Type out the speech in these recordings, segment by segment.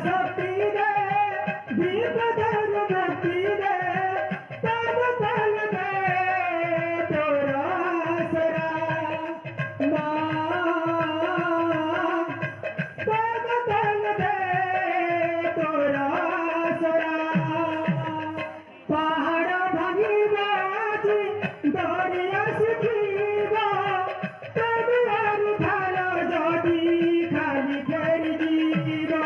शक्ति रे दीप धर भक्ति रे तब तल दे तोरा सरा तब तल दे तोरा सरा पहाड़ भांगिबा दरिया सुखिबा तब और भालो जदि खाली घेरी जीवा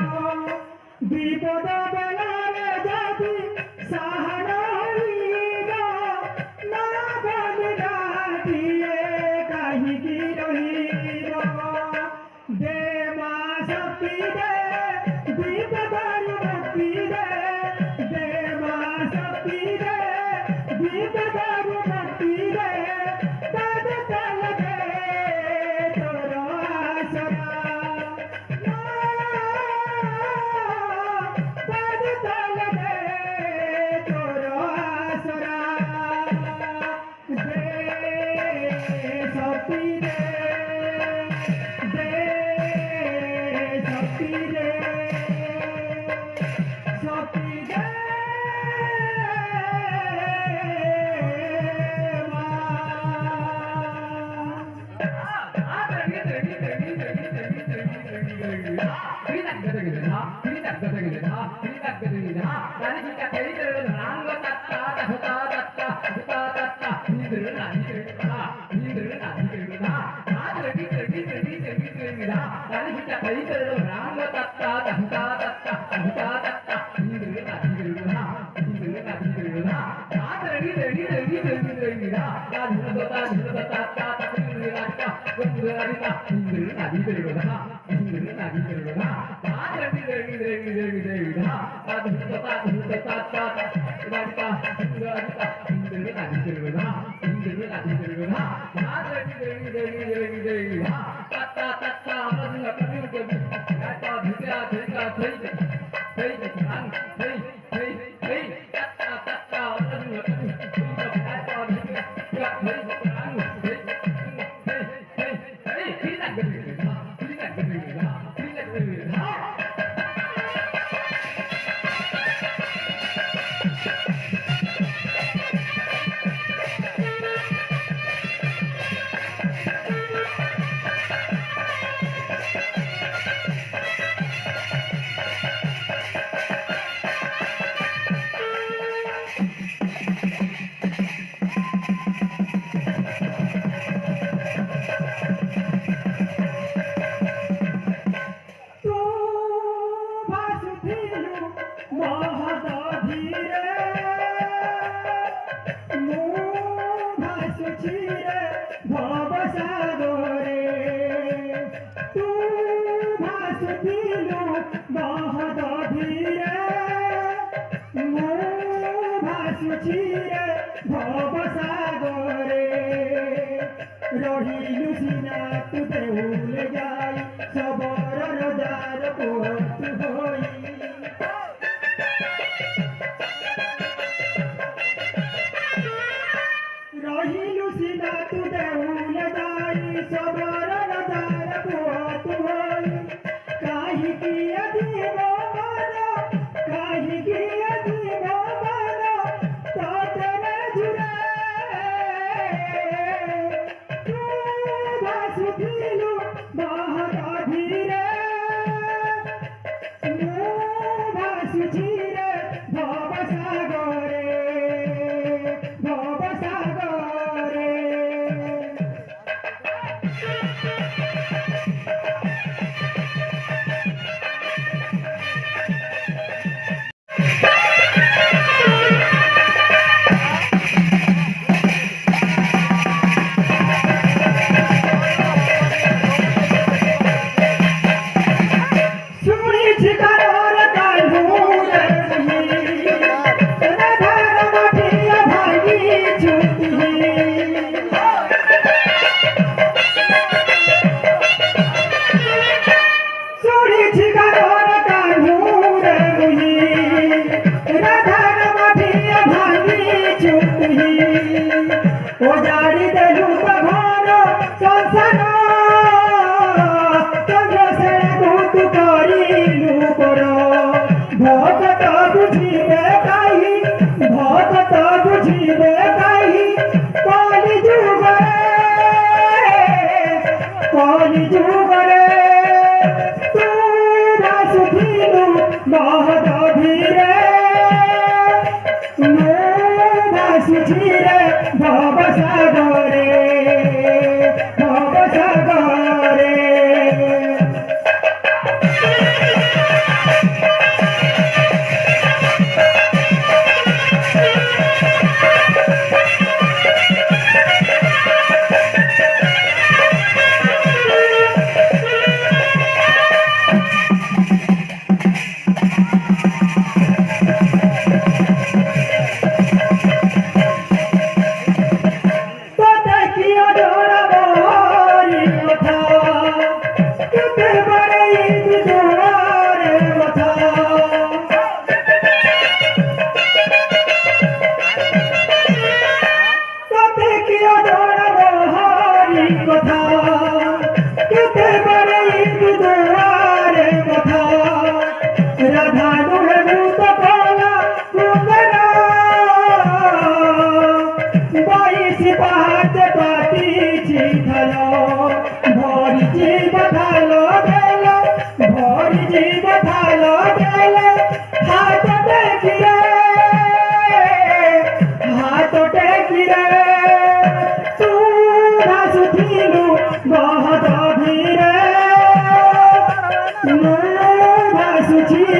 विपद बेलारे जदि सहारा हइबा ना बलिदा दिए काहिकी रहिबा देवा शक्ति दे दीप धर भक्ति रे देवा शक्ति दे दीप धर भक्ति रे तब तल दे तोरा सरा तब तल दे तोरा सरा दे शक्ति रे दे शक्ति रे शक्ति दे रहिलु सिना तू देउल जाई सबरर जार पोत होई रहिलु सिना तू देउल जाई सबरर जार पोत होई काहि की अधीनो मानो काहि की अधीनो मानो तो तेरे जुरे सुखिलु बहुत धीरे बहुत धीरे भासुची रे भव सागरे भव सागरे बहुत धीरे भासुची